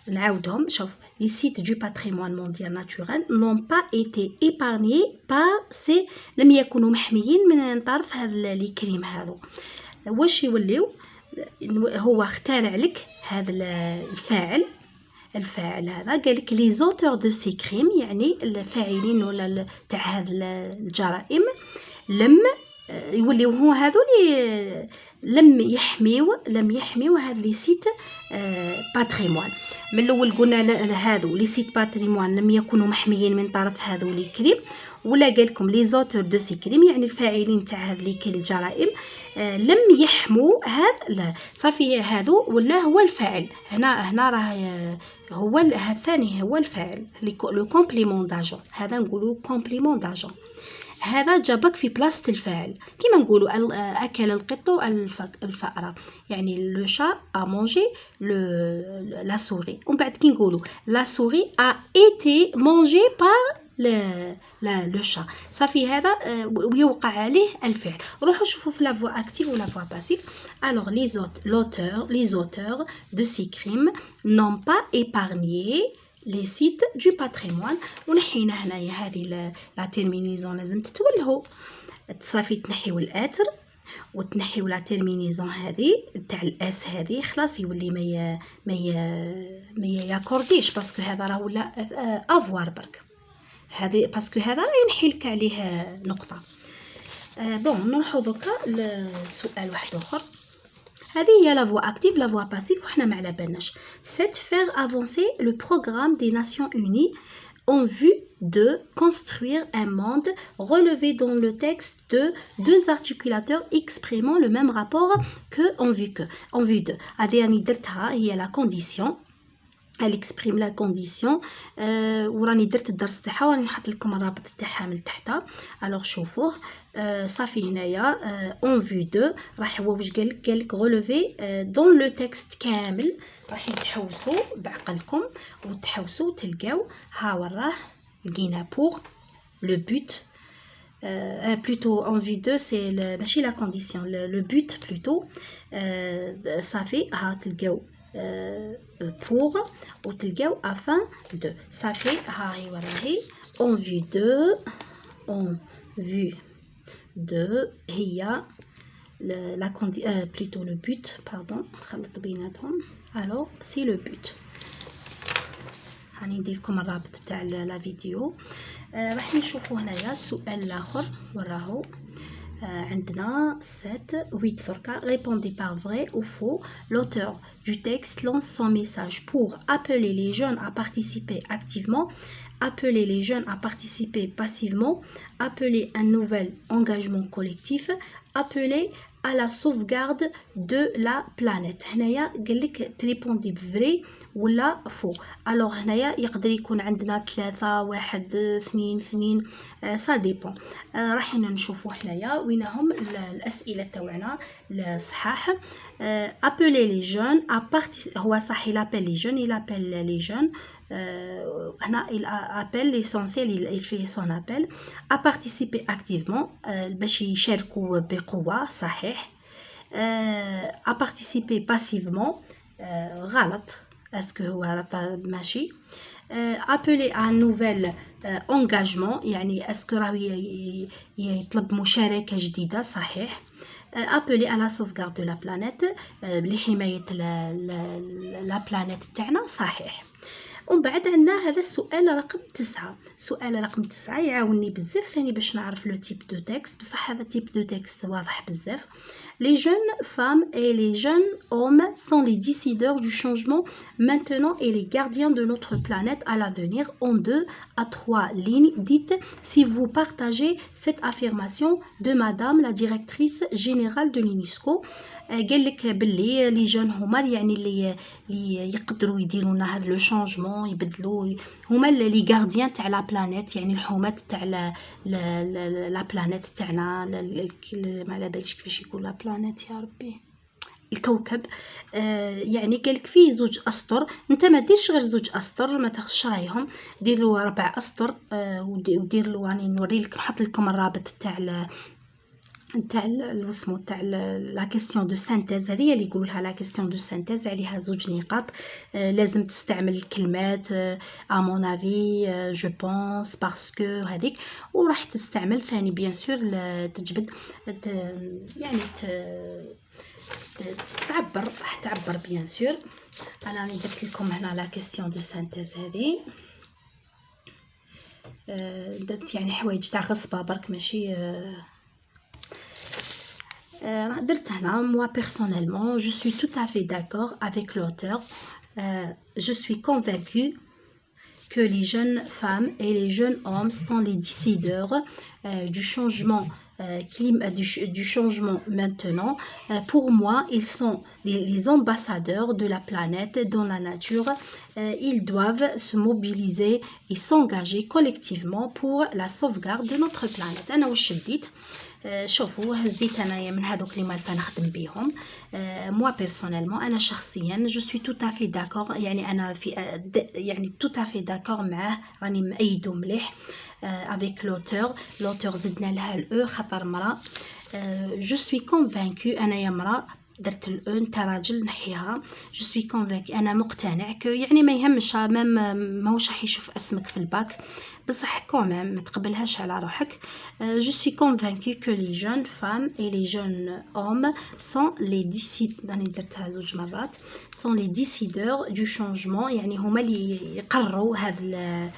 نعاودهم. شوف les sites du patrimoine mondial naturel n'ont pas été épargnés par ces، لم يكونوا محميين من طرف هذا لي كريم هذو. واش يوليو؟ هو اخترع لك هذا الفاعل هذا، قال لك لي زوتور دو سي كريم، يعني الفاعلين ولا تاع هذه الجرائم لم يوليو هو هذو اللي لم يحميو هاد لي سيت باتريمون. من الاول قلنا هادو لي سيت باتريمون لم يكونوا محميين من طرف هذو لي كريم، ولا قال لكم لي زوتور دو سي كريم يعني الفاعلين تاع هاد لي الجرائم لم يحموا هاد. لا صافي هادو ولا هو الفاعل هنا راه هو الثاني هو الفاعل لو كومبليمون داجون. هذا نقولوا كومبليمون داجون، هذا جابك في بلاصه الفاعل. كيما نقولوا اكل القط الفأرة، يعني لو شا ا مونجي لا سوري، ومن بعد كي نقولوا لا سوري ا ايتي مونجي بار لو شا، صافي هذا ويوقع عليه الفعل. روحوا شوفوا في لا فوا اكتيف ولا فوا باسيف. alors les auteurs de ces crimes n'ont pas épargné les sites du patrimoine. ونحينا هنايا هذه لا تيرمينيزون لازم تتولهوا، صافي تنحيوا الاتر وتنحيوا لا تيرمينيزون هذه تاع الاس هذه، خلاص يولي ما ياكورديش باسكو هذا راه ولا افوار برك هذه، باسكو هذا ينحي لك عليه نقطه. بون نروحوا دوكا لسؤال واحد اخر. هذه هي لا فوا اكتيف لا فوا باسيف وحنا ما على بالناش. c'est faire avancer le programme des Nations Unies en vue de construire un monde relevé dans le texte de deux articulateurs exprimant le même rapport que en vue de. هذه يعني درتها هي لا كونديسيون، elle exprime la condition. وراني درت الدرس تاعها وراني نحط لكم الرابط تاعها من تحت. الوغ شوفوه. صافي هنايا اون فيو دو راح هو واش قالك غولوفي دون لو تكست كامل. راح تحوسوا بعقلكم وتحوسوا تلقاو ها وراه لقينا بور لو بوت plutôt en vue de c'est ماشي la condition le but plutôt. صافي ها تلقاو pour وتلقاو afin de. صافي ها هي وراهي en vue de هي la plutôt le but pardon خلط بيناتهم. alors c'est le but. هاني ندير لكم الرابط تاع لا فيديو. راح نشوفوا هنايا السؤال الاخر وراهو عندنا 8 دركا. répondez par vrai ou faux. l'auteur du texte lance son message pour appeler les jeunes à participer activement appeler les jeunes à participer passivement, appeler un nouvel engagement collectif, appeler à la sauvegarde de la planète. هنايا قال لك تريبوندي بفري ولا فو. الوغ هنايا يقدر يكون عندنا 3 1 2 2 سا ديبون. راح نشوفوا هنايا وينهم الاسئله تاعنا الصحاح. appeler les jeunes à هو صح il appelle les jeunes, il appelle les jeunes. هنا il appelle l'essentiel, il fait son appel à participer activement باش يشاركوا بقوة صحيح. à participer passivement غلط اسكو هو غلط ماشي. appeler à un nouvel engagement يعني اسكو راه يطلب مشاركة جديدة صحيح. appeler à la sauvegarde de la planète لحماية لا بلانيت تاعنا صحيح. ومن بعد عندنا هذا السؤال رقم 9. سؤال رقم 9 يعاوني بزاف ثاني باش نعرف لو تيب دو تكست، بصح هذا تيب دو تكست واضح بزاف. Les jeunes femmes et les jeunes hommes sont les décideurs du changement maintenant et les gardiens de notre planète à l'avenir. En 2 à 3 lignes, dites si vous partagez cette affirmation de Madame la directrice générale de l'UNESCO. قال لك باللي لي جون هما يعني اللي يقدروا يديروا لنا هذا لو شونجمون، يبدلوا، هما لي غارديان تاع لا بلانيت، يعني الحومات تاع لا بلانيت تاعنا. ما على باليش كيفاش يقول لا بلانيت يا ربي، الكوكب. يعني قالك فيه 2 اسطر، انت ما ديرش غير 2 اسطر، ما تاخذش رايهم، دير له 4 اسطر. ودير له يعني نوري لك، نحط لكم الرابط تاع الوسمو تاع لا كيستيون دو سانتيز. هذه اللي يقولها لا كيستيون دو سانتيز، عليها 2 نقاط. لازم تستعمل الكلمات ا مون افي، جو بونس، باسكو، هذيك. وراح تستعمل ثاني بيان سور تجبد يعني تعبر، راح تعبر بيان سور. انا راني درت لكم هنا لا كيستيون دو سانتيز هذه، درت يعني حوايج تاع غصبه برك ماشي درت هنا. moi personnellement je suis tout à fait d'accord avec l'auteur. Je suis convaincue que les jeunes femmes et les jeunes hommes sont les décideurs du changement du changement maintenant. Pour moi, ils sont les ambassadeurs de la planète dans la nature. Ils doivent se mobiliser et s'engager collectivement pour la sauvegarde de notre planète. أنا واش شديت؟ شوفوا هزيت انايا من هذوك اللي مالفه نخدم بيهم. موا بيرسونيلمون انا شخصيا جو سوي تو افي داكور، يعني انا في يعني تو افي داكور معاه، راني مأيدو مليح افيك لوتور زدنا لها الاو خاطر مرا. جو سوي كونفانكو، انايا مرا درت الاو، نتا راجل نحيها. جو سوي كونفانكو، انا مقتنع كو يعني ما يهمش ماهوش راح يشوف اسمك في الباك، بصح كومام ما تقبلهاش على روحك. Je suis convaincue que les jeunes femmes et les jeunes hommes sont les décideurs du changement، يعني هما اللي يقرروا هذا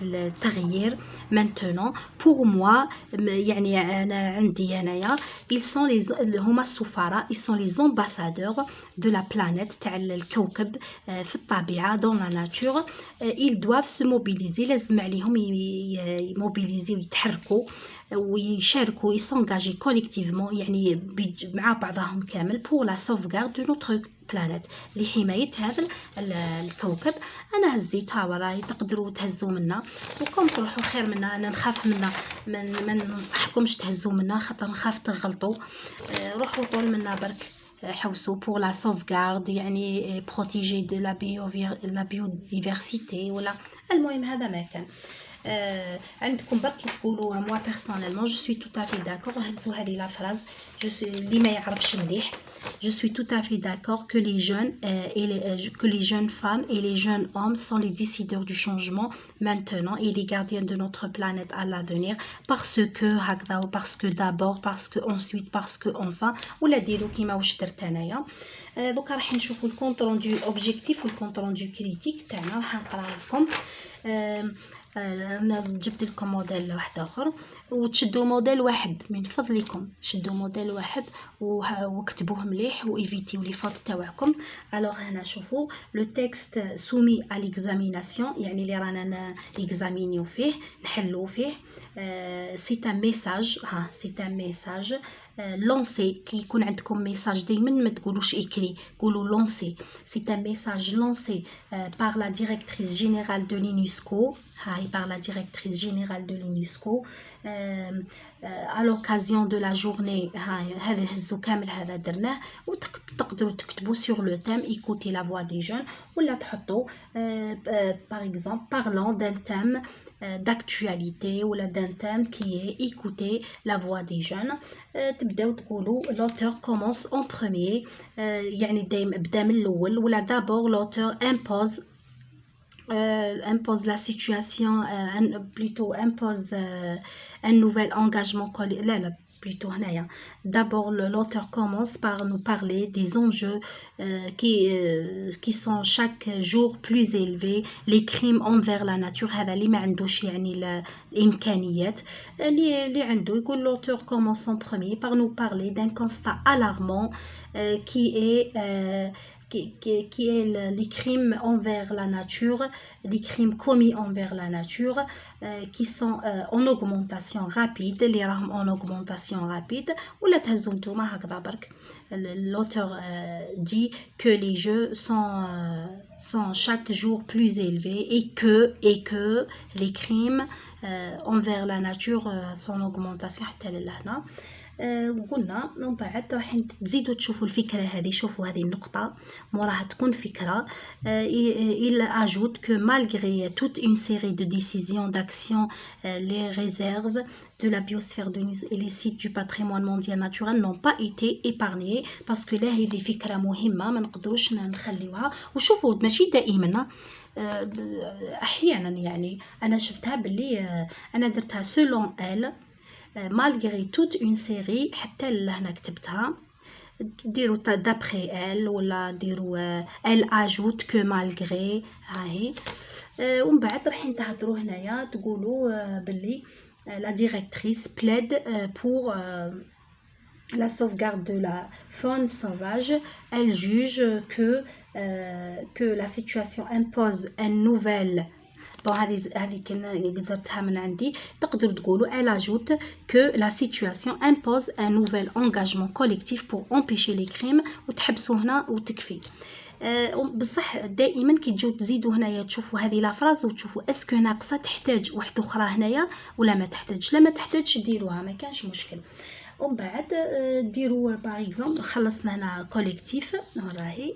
التغيير maintenant. pour moi يعني أنا عندي هنايا ils sont هما السفراء، ils sont les ambassadeurs de la planète تاع الكوكب في الطبيعة dans la nature. ils doivent se mobiliser، لازم عليهم يموبيليزي ويتحركوا ويشاركوا، يسونجاجي كوليكتيفمون يعني مع بعضهم كامل pour la sauvegarde de notre planète، لحماية هذا الكوكب. انا هزيتها وراي، تقدروا تهزوا منا وكم تروحوا خير منا. انا نخاف منا، ما ننصحكمش تهزوا منا خاطر نخاف تغلطوا. روحوا طول منا برك، حوسوا pour la sauvegarde يعني protéger de la biodiversité ولا المهم هذا ما كان. عندكم برك تقولوا moi personnellement je suis tout à fait d'accord. هزوا هذه لا فراز اللي ما يعرفش مليح. Je suis tout à fait d'accord que les jeunes femmes et les jeunes hommes sont les décideurs du changement maintenant et les gardiens de notre planète à l'avenir. parce que هكذا، parce que d'abord، parce que ensuite، parce que enfin، ولا ديروا كيما واش درت انايا. دوكا راح نشوفوا الكونط روندو اوبجيكتيف والكونط روندو كريتيك تاعنا، راح نقرا لكم. انا جبت لكم موديل واحد اخر، وتشدوا موديل واحد من فضلكم، شدوا موديل واحد وكتبوه مليح وايفيتيو لي فوت تاعكم. الوغ هنا شوفوا لو تيكست سومي ا ليكزاميناسيون، يعني اللي رانا اكزامينيو فيه نحلو فيه. سي ان ميساج، ها سي ان ميساج لونسي. كي يكون عندكم ميساج دائما ما تقولوش écrit، قولوا لونسي. سي ان ميساج لونسي par la directrice générale de l'UNESCO. هاي par la directrice générale de l'UNESCO à l'occasion de la journée. هاي هذا هزو كامل هذا درناه، وتقدروا تكتبوا sur le thème écouter la voix des jeunes، ولا تحطوا par exemple parlant d'un thème d'actualité ou d'un thème qui est écouter la voix des jeunes. تبداو تقولوا l'auteur commence en premier، يعني دايما بدا من الاول، ولا d'abord l'auteur impose la situation plutôt impose un nouvel engagement لا plutôt هنايا d'abord l'auteur commence par nous parler des enjeux qui sont chaque jour plus élevés، les crimes envers la nature. هذا اللي ما عندوش يعني الإمكانيات، اللي عنده يقول l'auteur commence en premier par nous parler d'un constat alarmant qui est les crimes envers la nature, les crimes commis envers la nature qui sont en augmentation rapide، اللي راهم en augmentation rapide. ولا تهزو نتوما هكذا برك. L'auteur dit que les jeux sont chaque jour plus élevés et que les crimes envers la nature sont en augmentation حتى لهنا. وقلنا من بعد راح تزيدوا تشوفوا الفكرة هذه. شوفوا هذه النقطة موراها تكون فكرة. il ajoute que malgré toute une série de décisions d'action les réserves de la biosphère de Nice et les sites du patrimoine mondial naturel n'ont pas été épargnés. parce que لا هذه فكرة مهمة ما نقدروش نخليوها. وشوفوا ماشي دائما، احيانا يعني انا شفتها باللي انا درتها selon elle malgré toute une série، حتى لهنا كتبتها ديروا d'après elle ولا ديروا elle ajoute que malgré. هاهي ومن بعد راح تهضروا هنايا تقولوا باللي la directrice plaide pour la sauvegarde de la faune sauvage. Elle juge que la situation impose une nouvelle. bon هذه قدرتها من عندي. تقدروا تقولوا elle ajoute que la situation impose un nouvel engagement collectif pour empêcher les crimes، وتحبسوا هنا وتكفي. بصح دائما كي تجيو تزيدوا هنايا تشوفوا هذه لا فراز وتشوفوا اسكو ناقصه تحتاج واحده اخرى هنايا ولا ما تحتاجش. لما تحتاجش ديروها ما كانش مشكل. ومن بعد ديروا باغ اكزومبل خلصنا هنا كوليكتيف راهي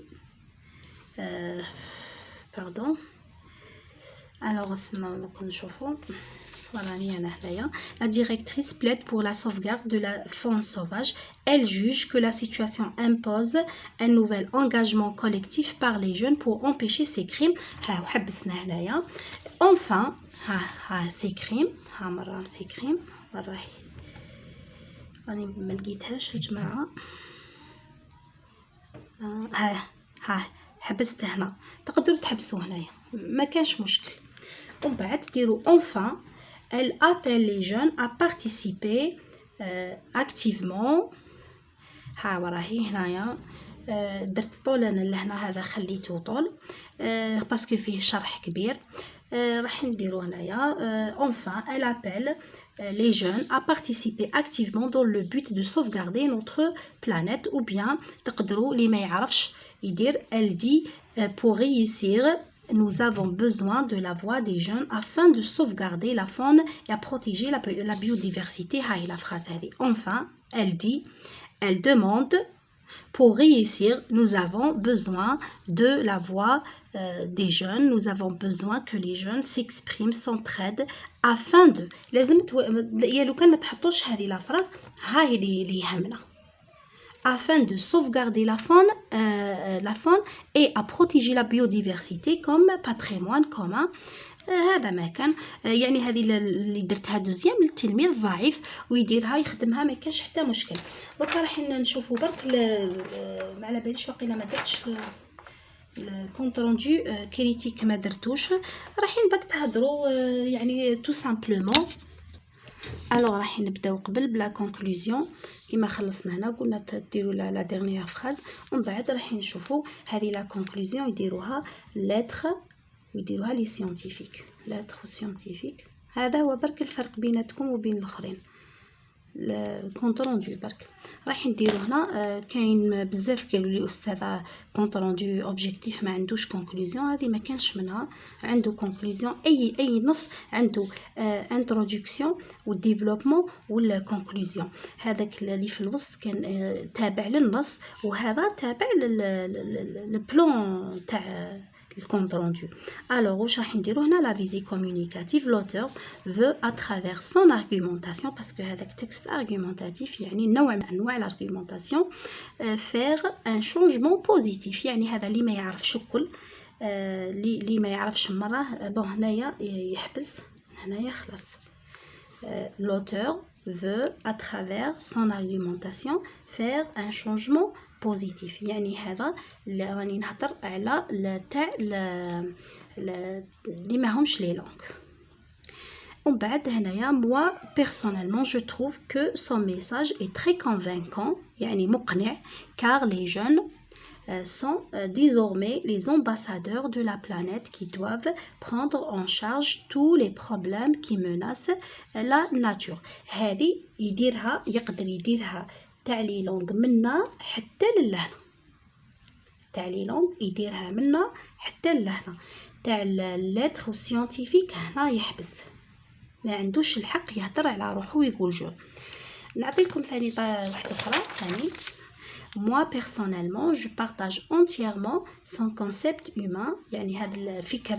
باردون. alors نكون نشوفوا راني انا هنايا. la directrice plaide pour la sauvegarde de la faune sauvage. elle juge que la situation impose un nouvel engagement collectif par les jeunes pour empêcher ces crimes. ها وحبسنا هنايا. enfin ها ces crimes، ها مرة ces crimes راهي راني ما لقيتهاش يا جماعة. ها حبست هنا. تقدروا تحبسوا هنايا ما كانش مشكل. ومن بعد ديروا enfin elle appelle les jeunes à participer activement. ها وراهي هنايا درت طول انا لهنا، هذا خليته طول باسكو فيه شرح كبير. راح نديرو هنايا enfin elle appelle les jeunes à participer activement dans le but de sauvegarder notre planète. ou bien تقدروا اللي ما يعرفش يدير elle dit pour réussir nous avons besoin de la voix des jeunes afin de sauvegarder la faune et à protéger la biodiversité. هاي la phrase هذه. enfin elle dit, elle demande pour réussir nous avons besoin de la voix des jeunes. nous avons besoin que les jeunes s'expriment s'entraident afin de. لازم لو كان ما تحطوش هذه la phrase هاي اللي يهمنا. afin de sauvegarder la faune et à protéger la biodiversité comme patrimoine commun. هذا ما كان يعني هذه اللي درتها دوزيام للتلميذ ضعيف ويديرها يخدمها ما كانش حتى مشكل. دوكا راح نشوفوا برك ما على باليش واقيلا ما درتش الكونت روندو كريتيك ما درتوش، رايحين باك تهضروا يعني تو سامبلومون. الوغ راح نبداو قبل بلا كونكلوزيون كيما خلصنا هنا قلنا ديروا لا ديرنيير فراز، ومن بعد راح نشوفوا هذه لا كونكلوزيون يديروها لتر ويديروها لي سيانتيفيك، لتر سيانتيفيك. هذا هو برك الفرق بيناتكم وبين الاخرين. الكونت روندو برك راح نديرو هنا. كاين بزاف قالوا لي استاذه كونت روندو اوبجيكتيف ما عندوش كونكلوزيون، هذه ما كانش منها، عنده كونكلوزيون. اي نص عنده انتروداكسيون والديفلوبمون والكونكلوزيون. هذاك اللي في الوسط كان تابع للنص، وهذا تابع للبلان تاع الكونت روندو. alors واش راح نديرو هنا لا فيزي كومونيكاتيف. l'auteur veut à travers son argumentation parce que هذاك تكست argumentatif يعني نوع من انواع l'argumentation faire un changement positif. يعني هذا اللي ما يعرفش الكل، اللي ما يعرفش مره بون هنايا يحبس، هنايا خلاص. l'auteur veut à travers son argumentation faire un changement بوزيتيف. يعني هذا اللي راني نهضر على تاع اللي ماهمش لي لونغ. ومن بعد هنايا moi personnellement je trouve que son message est très convaincant، يعني مقنع، car les jeunes sont désormais les ambassadeurs de la planète qui doivent prendre en charge tous les problèmes qui menacent la nature. هذه يديرها، يقدر يديرها تاع لي لونغ منا حتى للهنا، تاع لي لونغ يديرها منا حتى للهنا. تاع اللتر سيانتيفيك هنا يحبس، ما عندوش الحق يهضر على روحو ويقول جو. نعطيكم ثاني واحده اخرى ثاني. moi personnellement je partage entièrement son concept humain، يعني هذا الفكرة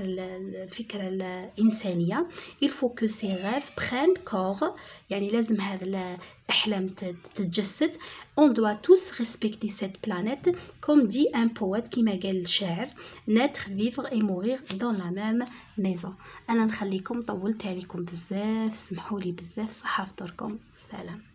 الإنسانية. il faut que ces rêves prennent corps، يعني لازم هذا الأحلام تتجسد. on doit tous respecter cette planète comme dit un poète كما قال الشاعر naître vivre et mourir dans la même maison. أنا نخليكم، طولت عليكم بزاف، سمحولي بزاف، صحة فطوركم، سلام.